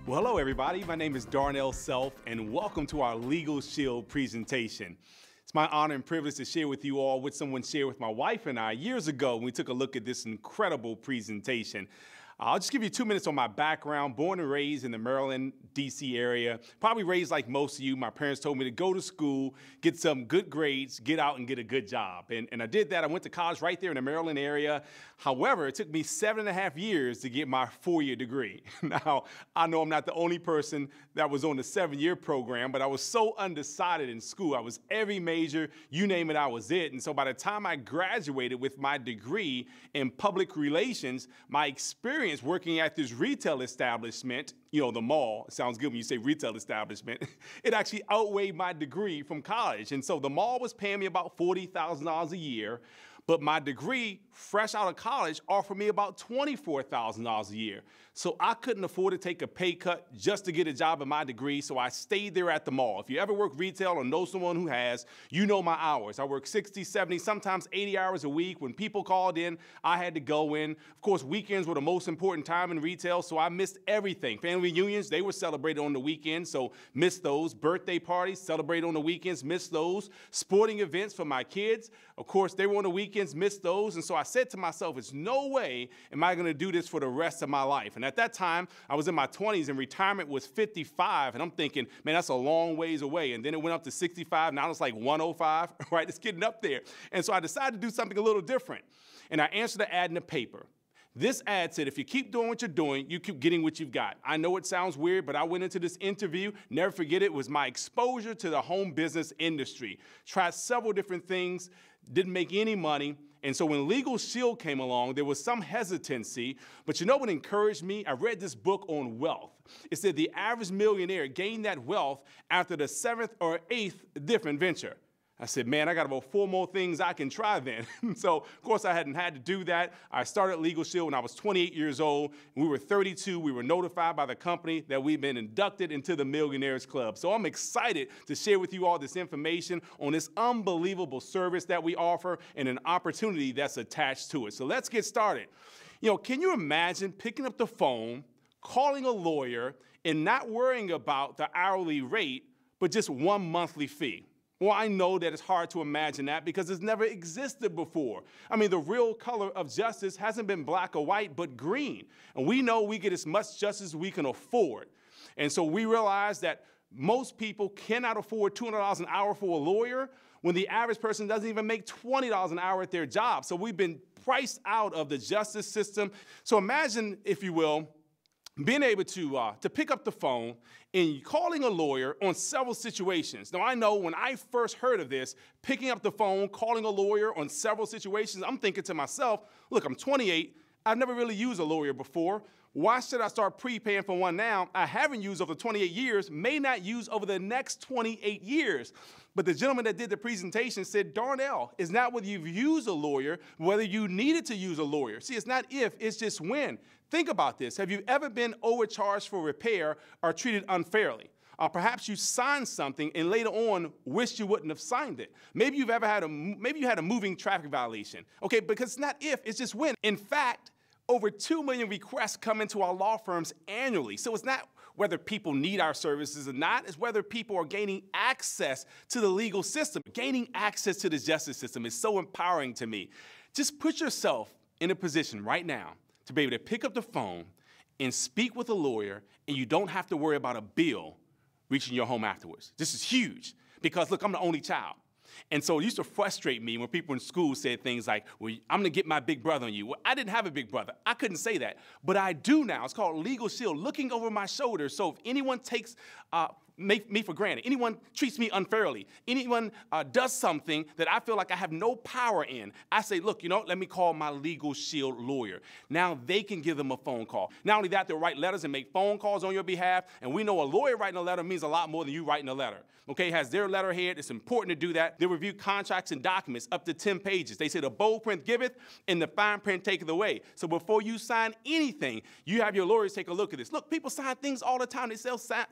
Well, hello everybody. My name is Darnell and welcome to our LegalShield presentation. It's my honor and privilege to share with you all what someone shared with my wife and I years ago when we took a look at this incredible presentation. I'll just give you 2 minutes on my background. Born and raised in the Maryland, D.C. area. Probably raised like most of you. My parents told me to go to school, get some good grades, get out and get a good job. And I did that. I went to college right there in the Maryland area. However, it took me 7.5 years to get my 4-year degree. Now, I know I'm not the only person that was on the 7-year program, but I was so undecided in school. I was every major, you name it, I was it. And so by the time I graduated with my degree in public relations, my experience working at this retail establishment, you know, the mall, it sounds good when you say retail establishment, it actually outweighed my degree from college. And so the mall was paying me about $40,000 a year, but my degree, fresh out of college, offered me about $24,000 a year. So I couldn't afford to take a pay cut just to get a job in my degree, so I stayed there at the mall. If you ever work retail or know someone who has, you know my hours. I work 60, 70, sometimes 80 hours a week. When people called in, I had to go in. Of course, weekends were the most important time in retail, so I missed everything. Family reunions, they were celebrated on the weekends, so missed those. Birthday parties, celebrated on the weekends, missed those. Sporting events for my kids, of course, they were on the weekends, missed those. And so I said to myself, it's no way am I going to do this for the rest of my life. And at that time, I was in my 20s and retirement was 55. And I'm thinking, man, that's a long ways away. And then it went up to 65. Now it's like 105, right? It's getting up there. And so I decided to do something a little different. And I answered the ad in the paper. This ad said, if you keep doing what you're doing, you keep getting what you've got. I know it sounds weird, but I went into this interview, never forget it, was my exposure to the home business industry. Tried several different things, didn't make any money. And so when LegalShield came along, there was some hesitancy, but you know what encouraged me? I read this book on wealth. It said the average millionaire gained that wealth after the 7th or 8th different venture. I said, man, I got about 4 more things I can try then. So, of course, I hadn't had to do that. I started LegalShield when I was 28 years old. We were 32. We were notified by the company that we've been inducted into the Millionaires Club. So I'm excited to share with you all this information on this unbelievable service that we offer and an opportunity that's attached to it. So let's get started. You know, can you imagine picking up the phone, calling a lawyer, and not worrying about the hourly rate, but just one monthly fee? Well, I know that it's hard to imagine that because it's never existed before. I mean, the real color of justice hasn't been black or white, but green. And we know we get as much justice as we can afford. And so we realize that most people cannot afford $200 an hour for a lawyer when the average person doesn't even make $20 an hour at their job. So we've been priced out of the justice system. So imagine, if you will, being able to pick up the phone and calling a lawyer on several situations. Now, I know when I first heard of this, picking up the phone, calling a lawyer on several situations, I'm thinking to myself, look, I'm 28. I've never really used a lawyer before. Why should I start prepaying for one now? I haven't used over 28 years, may not use over the next 28 years. But the gentleman that did the presentation said, Darnell, it's not whether you've used a lawyer, whether you needed to use a lawyer. See, it's not if, it's just when. Think about this. Have you ever been overcharged for repair or treated unfairly? Perhaps you signed something and later on wished you wouldn't have signed it. Maybe you had a moving traffic violation. Okay, because it's not if, it's just when. In fact, over 2 million requests come into our law firms annually. So it's not whether people need our services or not, it's whether people are gaining access to the legal system. Gaining access to the justice system is so empowering to me. Just put yourself in a position right now to be able to pick up the phone and speak with a lawyer, and you don't have to worry about a bill reaching your home afterwards. This is huge because, look, I'm the only child. And so it used to frustrate me when people in school said things like, well, I'm going to get my big brother on you. Well, I didn't have a big brother. I couldn't say that. But I do now. It's called LegalShield, looking over my shoulder. So if anyone takes me for granted, anyone treats me unfairly, anyone does something that I feel like I have no power in, I say, look, you know, let me call my LegalShield lawyer. Now they can give them a phone call. Not only that, they'll write letters and make phone calls on your behalf. And we know a lawyer writing a letter means a lot more than you writing a letter. Okay, it has their letterhead. It's important to do that. They review contracts and documents up to 10 pages. They say the bold print giveth and the fine print taketh away. So before you sign anything, you have your lawyers take a look at this. Look, people sign things all the time.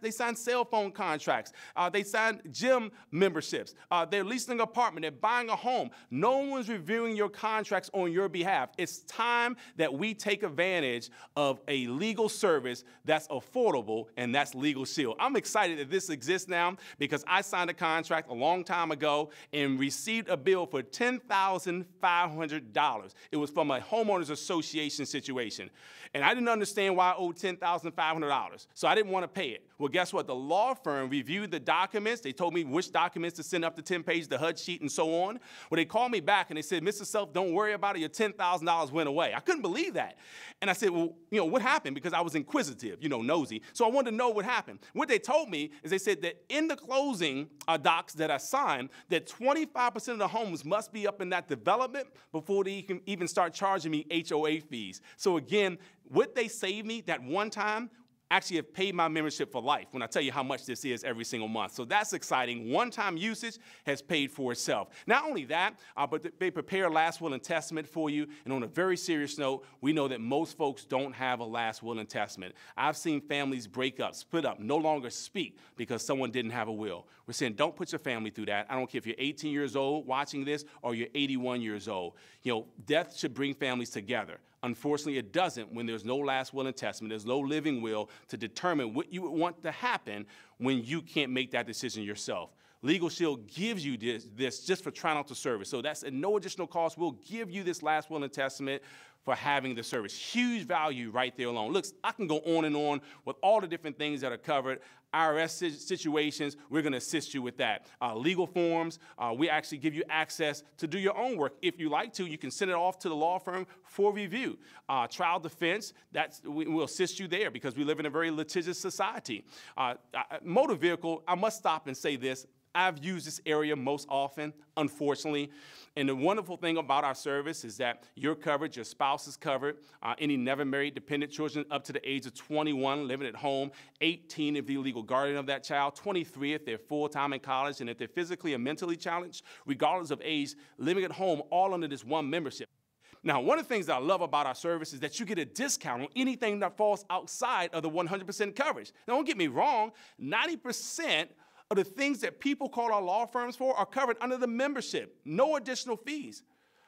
They sign cell phone contracts. They signed gym memberships. They're leasing an apartment. They're buying a home. No one's reviewing your contracts on your behalf. It's time that we take advantage of a legal service that's affordable, and that's LegalShield. I'm excited that this exists now because I signed a contract a long time ago and received a bill for $10,500. It was from a homeowners association situation. And I didn't understand why I owed $10,500, so I didn't want to pay it. Well, guess what? The law firm reviewed the documents. They told me which documents to send up to 10 pages, the HUD sheet, and so on. Well, they called me back, and they said, Mr. Self, don't worry about it. Your $10,000 went away. I couldn't believe that. And I said, well, what happened? Because I was inquisitive, nosy. So I wanted to know what happened. What they told me is they said that in the closing docs that I signed, that 25% of the homes must be up in that development before they can even start charging me HOA fees. So again, what they saved me that one time actually have paid my membership for life when I tell you how much this is every single month. So that's exciting. One-time usage has paid for itself. Not only that, but they prepare a last will and testament for you. And on a very serious note, we know that most folks don't have a last will and testament. I've seen families break up, split up, no longer speak because someone didn't have a will. We're saying don't put your family through that. I don't care if you're 18 years old watching this or you're 81 years old. Death should bring families together. Unfortunately, it doesn't when there's no last will and testament. There's no living will to determine what you would want to happen when you can't make that decision yourself. LegalShield gives you this just for trying out the service. So that's at no additional cost. We'll give you this last will and testament for having the service. Huge value right there alone. Look, I can go on and on with all the different things that are covered. IRS situations, we're going to assist you with that. Legal forms, we actually give you access to do your own work. If you like to, you can send it off to the law firm for review. Trial defense, we'll assist you there because we live in a very litigious society. Motor vehicle, I must stop and say this. I've used this area most often, unfortunately. And the wonderful thing about our service is that you're covered, your spouse is covered, any never married dependent children up to the age of 21 living at home, 18 if the legal guardian of that child, 23 if they're full-time in college, and if they're physically and mentally challenged, regardless of age, living at home, all under this one membership. Now, one of the things that I love about our service is that you get a discount on anything that falls outside of the 100% coverage. Now, don't get me wrong, 90% of the things that people call our law firms for are covered under the membership, no additional fees.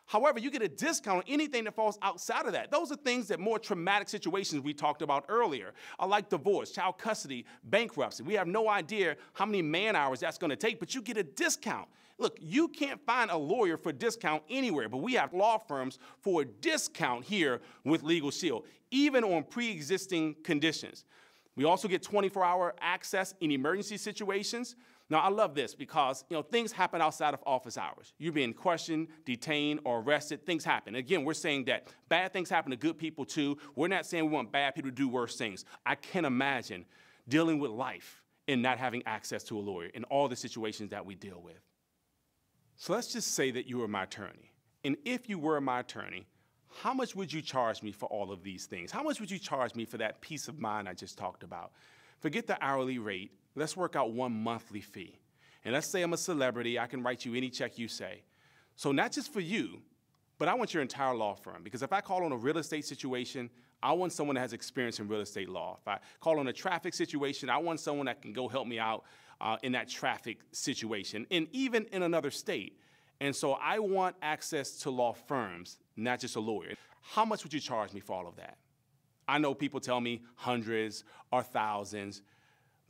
However, you get a discount on anything that falls outside of that. Those are things that more traumatic situations we talked about earlier, like divorce, child custody, bankruptcy. We have no idea how many man hours that's going to take, but you get a discount. Look, you can't find a lawyer for discount anywhere, but we have law firms for a discount here with LegalShield, even on pre-existing conditions. We also get 24-hour access in emergency situations. Now, I love this because, things happen outside of office hours. You're being questioned, detained, or arrested. Things happen. Again, we're saying that bad things happen to good people, too. We're not saying we want bad people to do worse things. I can't imagine dealing with life and not having access to a lawyer in all the situations that we deal with. So let's just say that you were my attorney. And if you were my attorney, how much would you charge me for all of these things? How much would you charge me for that peace of mind I just talked about? Forget the hourly rate. Let's work out one monthly fee. And let's say I'm a celebrity. I can write you any check you say. So not just for you, but I want your entire law firm. Because if I call on a real estate situation, I want someone that has experience in real estate law. If I call on a traffic situation, I want someone that can go help me out in that traffic situation, and even in another state. And so I want access to law firms, not just a lawyer. How much would you charge me for all of that? I know people tell me hundreds or thousands,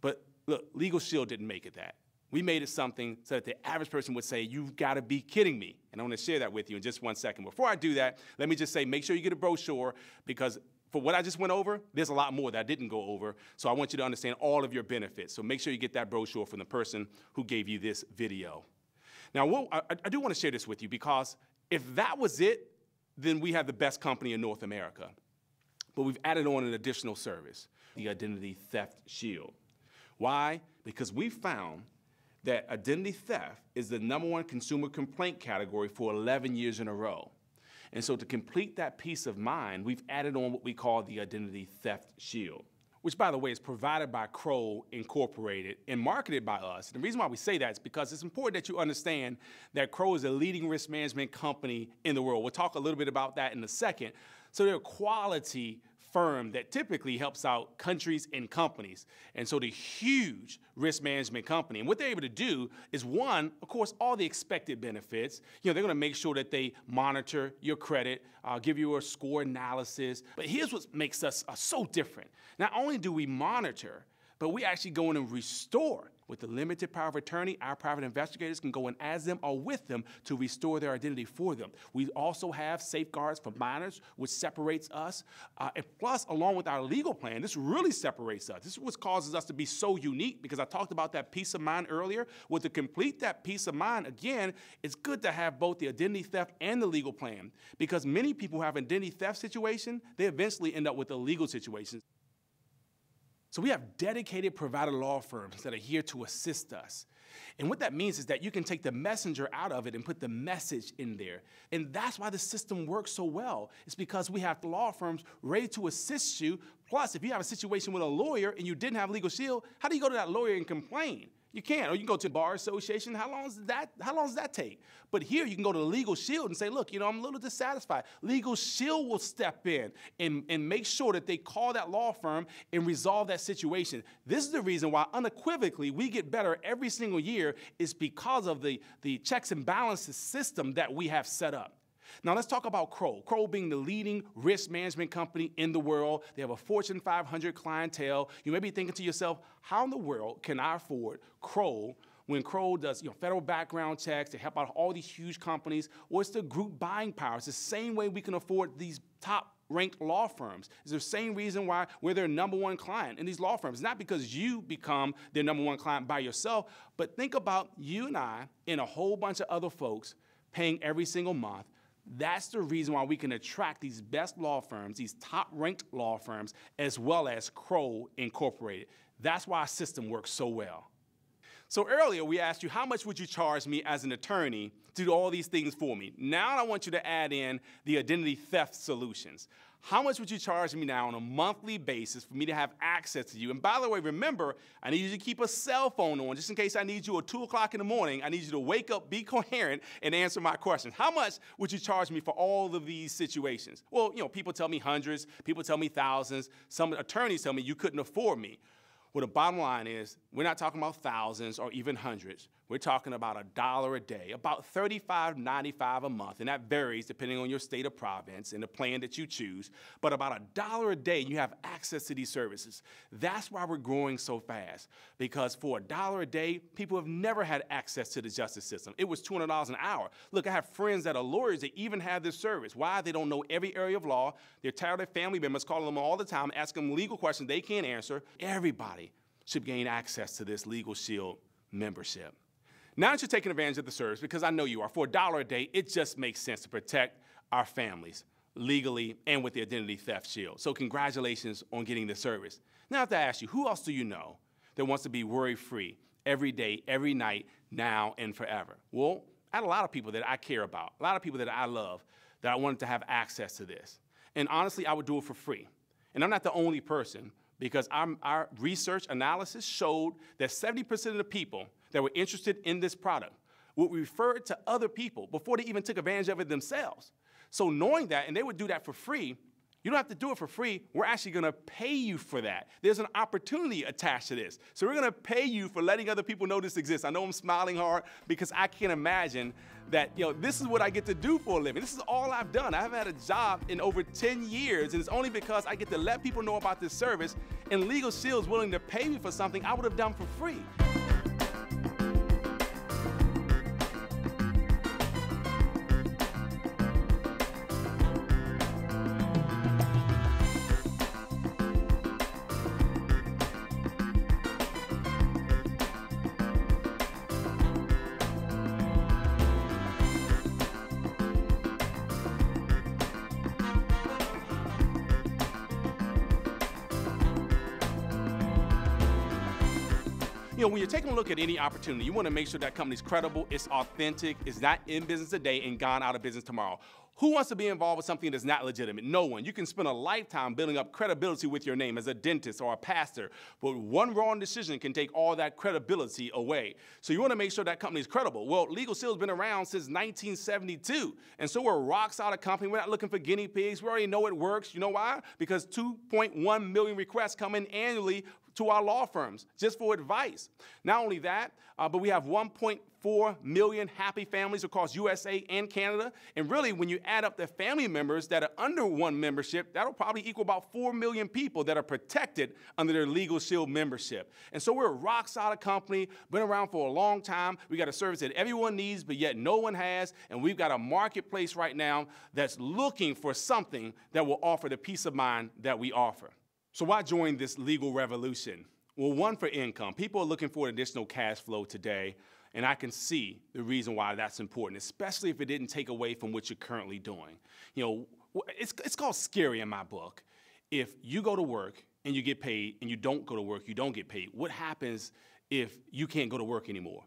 but look, LegalShield didn't make it that. We made it something so that the average person would say, you've got to be kidding me. And I want to share that with you in just 1 second. Before I do that, let me just say, make sure you get a brochure, because for what I just went over, there's a lot more that I didn't go over. So I want you to understand all of your benefits. So make sure you get that brochure from the person who gave you this video. Now, I do want to share this with you, because if that was it, then we have the best company in North America. But we've added on an additional service, the Identity Theft Shield. Why? Because we found that identity theft is the #1 consumer complaint category for 11 years in a row. And so to complete that peace of mind, we've added on what we call the Identity Theft Shield, which, by the way, is provided by Crow Incorporated and marketed by us. And the reason why we say that is because it's important that you understand that Crow is a leading risk management company in the world. We'll talk a little bit about that in a second. So they're a quality firm that typically helps out countries and companies. And so the huge risk management company. And what they're able to do is, one, of course, all the expected benefits. They're going to make sure that they monitor your credit, give you a score analysis. But here's what makes us so different. Not only do we monitor, but we actually go in and restore. With the limited power of attorney, our private investigators can go in as them or with them to restore their identity for them. We also have safeguards for minors, which separates us. And plus, along with our legal plan, this really separates us. This is what causes us to be so unique, because I talked about that peace of mind earlier. Well, to complete that peace of mind, again, it's good to have both the identity theft and the legal plan, because many people who have an identity theft situation, they eventually end up with a legal situation. So we have dedicated provider law firms that are here to assist us. And what that means is that you can take the messenger out of it and put the message in there. And that's why the system works so well. It's because we have law firms ready to assist you. Plus, if you have a situation with a lawyer and you didn't have LegalShield, how do you go to that lawyer and complain? You can't. Or you can go to the bar association. How long does that take? But here you can go to LegalShield and say, look, I'm a little dissatisfied. LegalShield will step in and make sure that they call that law firm and resolve that situation. This is the reason why unequivocally we get better every single year, is because of the checks and balances system that we have set up. Now let's talk about Kroll. Kroll being the leading risk management company in the world. They have a Fortune 500 clientele. You may be thinking to yourself, how in the world can I afford Kroll when Kroll does federal background checks to help out all these huge companies? Well, it's the group buying power. It's the same way we can afford these top-ranked law firms. It's the same reason why we're their #1 client in these law firms. It's not because you become their #1 client by yourself, but think about you and I and a whole bunch of other folks paying every single month. That's the reason why we can attract these best law firms, these top-ranked law firms, as well as Kroll Incorporated. That's why our system works so well. So earlier we asked you, how much would you charge me as an attorney to do all these things for me? Now I want you to add in the identity theft solutions. How much would you charge me now on a monthly basis for me to have access to you? And by the way, remember, I need you to keep a cell phone on just in case I need you at 2 o'clock in the morning. I need you to wake up, be coherent, and answer my questions. How much would you charge me for all of these situations? Well, people tell me hundreds, people tell me thousands. Some attorneys tell me you couldn't afford me. Well, the bottom line is, we're not talking about thousands or even hundreds. We're talking about $1 a day, about $35.95 a month, and that varies depending on your state of province and the plan that you choose, but about $1 a day, you have access to these services. That's why we're growing so fast, because for $1 a day, people have never had access to the justice system. It was $200 an hour. Look, I have friends that are lawyers that even have this service. Why? They don't know every area of law. They're tired of their family members calling them all the time, asking them legal questions they can't answer. Everybody should gain access to this LegalShield membership. Now that you're taking advantage of the service, because I know you are, for $1 a day, it just makes sense to protect our families legally and with the identity theft shield. So congratulations on getting this service. Now I have to ask you, who else do you know that wants to be worry-free every day, every night, now and forever? Well, I had a lot of people that I care about, a lot of people that I love, that I wanted to have access to this. And honestly, I would do it for free. And I'm not the only person, because our research analysis showed that 70% of the people that were interested in this product would refer it to other people before they even took advantage of it themselves. So knowing that, and they would do that for free, you don't have to do it for free. We're actually going to pay you for that. There's an opportunity attached to this. So we're going to pay you for letting other people know this exists. I know I'm smiling hard because I can't imagine that, this is what I get to do for a living. This is all I've done. I haven't had a job in over 10 years, and it's only because I get to let people know about this service, and LegalShield is willing to pay me for something I would have done for free. When you're taking a look at any opportunity, you want to make sure that company's credible, it's authentic, it's not in business today and gone out of business tomorrow. Who wants to be involved with something that's not legitimate? No one. You can spend a lifetime building up credibility with your name as a dentist or a pastor, but one wrong decision can take all that credibility away. So you want to make sure that company is credible. Well, LegalShield has been around since 1972, and so we're a rock-solid company. We're not looking for guinea pigs. We already know it works. You know why? Because 2.1 million requests come in annually to our law firms just for advice. Not only that, but we have 1.4 million happy families across USA and Canada. And really, when you add up the family members that are under one membership, that'll probably equal about 4 million people that are protected under their LegalShield membership. And so we're a rock-solid company, been around for a long time. We got a service that everyone needs, but yet no one has. And we've got a marketplace right now that's looking for something that will offer the peace of mind that we offer. So why join this legal revolution? Well, one, for income. People are looking for additional cash flow today, and I can see the reason why that's important, especially if it didn't take away from what you're currently doing. You know, it's called scary in my book. If you go to work and you get paid and you don't go to work, you don't get paid. What happens if you can't go to work anymore?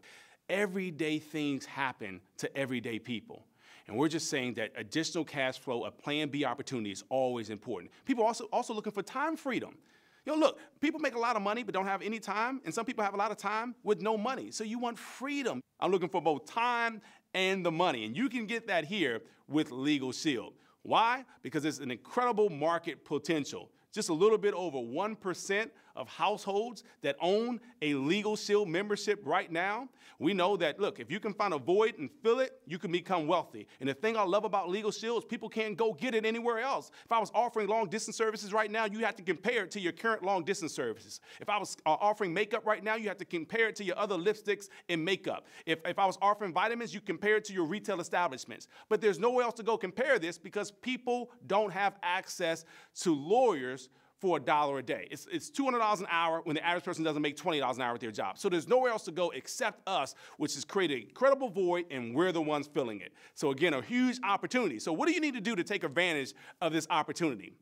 Everyday things happen to everyday people. And we're just saying that additional cash flow, a plan B opportunity is always important. People are also looking for time freedom. You know, look, people make a lot of money but don't have any time, and some people have a lot of time with no money. So you want freedom. I'm looking for both time and the money, and you can get that here with LegalShield. Why? Because it's an incredible market potential. Just a little bit over 1% of households that own a LegalShield membership right now. We know that, look, if you can find a void and fill it, you can become wealthy. And the thing I love about LegalShield is people can't go get it anywhere else. If I was offering long-distance services right now, you have to compare it to your current long-distance services. If I was offering makeup right now, you have to compare it to your other lipsticks and makeup. If I was offering vitamins, you compare it to your retail establishments. But there's nowhere else to go compare this because people don't have access to lawyers for $1 a day. It's $200 an hour when the average person doesn't make $20 an hour with their job. So there's nowhere else to go except us, which has created an incredible void, and we're the ones filling it. So again, a huge opportunity. So what do you need to do to take advantage of this opportunity?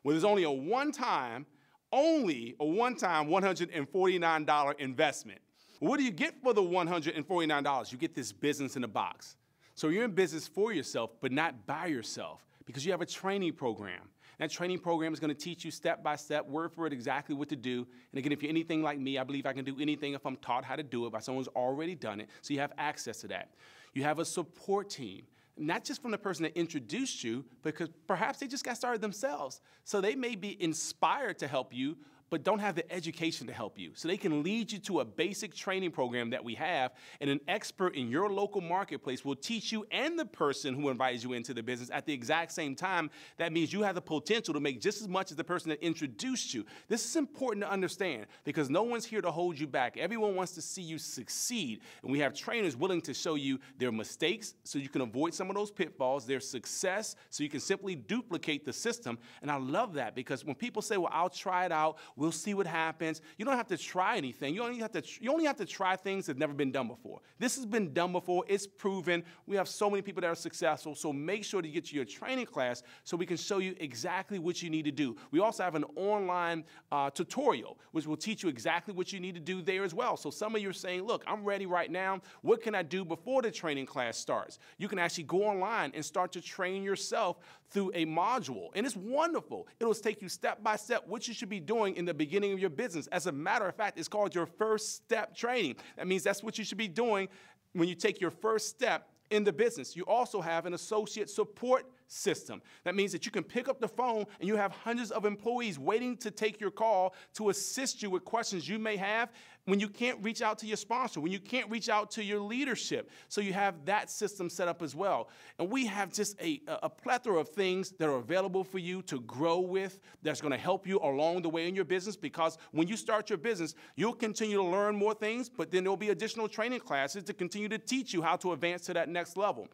Well, there's only a one-time $149 investment. What do you get for the $149? You get this business in a box. So you're in business for yourself, but not by yourself, because you have a training program. That training program is going to teach you step by step, word for word, exactly what to do. And again, if you're anything like me, I believe I can do anything if I'm taught how to do it by someone who's already done it. So you have access to that. You have a support team, not just from the person that introduced you, because perhaps they just got started themselves. So they may be inspired to help you, but don't have the education to help you. So they can lead you to a basic training program that we have, and an expert in your local marketplace will teach you and the person who invited you into the business at the exact same time. That means you have the potential to make just as much as the person that introduced you. This is important to understand because no one's here to hold you back. Everyone wants to see you succeed, and we have trainers willing to show you their mistakes so you can avoid some of those pitfalls, their success so you can simply duplicate the system. And I love that because when people say, well, I'll try it out, we'll see what happens. You don't have to try anything. You only have to try things that have never been done before. This has been done before. It's proven. We have so many people that are successful, so make sure to get to your training class so we can show you exactly what you need to do. We also have an online tutorial, which will teach you exactly what you need to do there as well. So some of you are saying, look, I'm ready right now. What can I do before the training class starts? You can actually go online and start to train yourself through a module. And it's wonderful. It'll take you step by step what you should be doing in the beginning of your business. As a matter of fact, it's called your first step training. That means that's what you should be doing when you take your first step in the business. You also have an associate support system. That means that you can pick up the phone and you have hundreds of employees waiting to take your call to assist you with questions you may have when you can't reach out to your sponsor, when you can't reach out to your leadership. So you have that system set up as well. And we have just a plethora of things that are available for you to grow with that's going to help you along the way in your business, because when you start your business, you'll continue to learn more things, but then there'll be additional training classes to continue to teach you how to advance to that next level.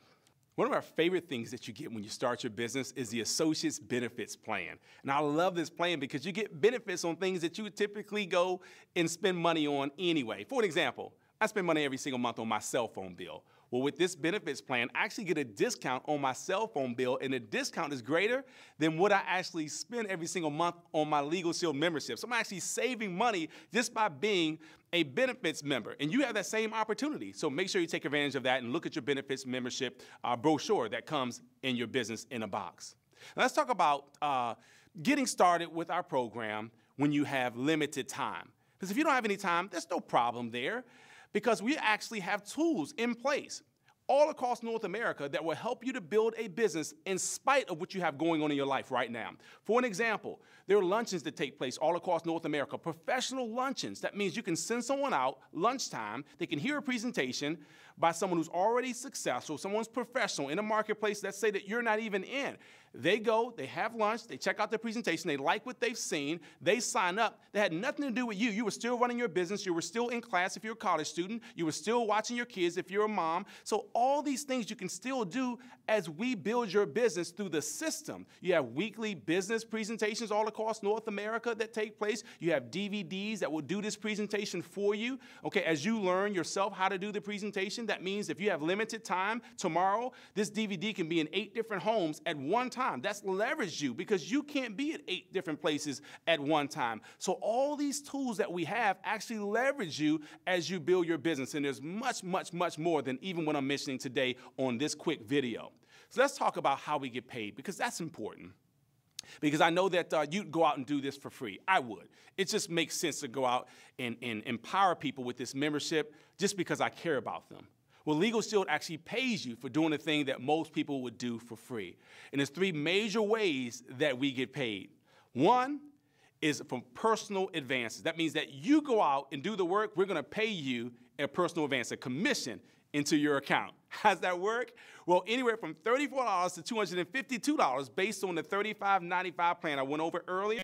One of our favorite things that you get when you start your business is the Associates Benefits Plan. And I love this plan because you get benefits on things that you would typically go and spend money on anyway. For an example, I spend money every single month on my cell phone bill. Well, with this benefits plan, I actually get a discount on my cell phone bill, and the discount is greater than what I actually spend every single month on my LegalShield membership. So I'm actually saving money just by being a benefits member, and you have that same opportunity. So make sure you take advantage of that and look at your benefits membership brochure that comes in your business in a box. Now, let's talk about getting started with our program when you have limited time. Because if you don't have any time, there's no problem there, because we actually have tools in place all across North America that will help you to build a business in spite of what you have going on in your life right now. For an example, there are luncheons that take place all across North America, professional luncheons. That means you can send someone out lunchtime, they can hear a presentation by someone who's already successful, someone's professional in a marketplace, let's say that you're not even in. They go, they have lunch, they check out their presentation, they like what they've seen, they sign up. They had nothing to do with you. You were still running your business, you were still in class if you're a college student, you were still watching your kids if you're a mom. So all these things you can still do as we build your business through the system. You have weekly business presentations all across North America that take place. You have DVDs that will do this presentation for you. Okay, as you learn yourself how to do the presentation, that means if you have limited time tomorrow, this DVD can be in 8 different homes at one time. That's leveraged you because you can't be at 8 different places at one time. So all these tools that we have actually leverage you as you build your business. And there's much, much, much more than even what I'm mentioning today on this quick video. So let's talk about how we get paid, because that's important. Because I know that you'd go out and do this for free. I would. It just makes sense to go out and empower people with this membership just because I care about them. Well, LegalShield actually pays you for doing the thing that most people would do for free. And there's 3 major ways that we get paid. One is from personal advances. That means that you go out and do the work, we're going to pay you a personal advance, a commission into your account. How's that work? Well, anywhere from $34 to $252 based on the $35.95 plan I went over earlier.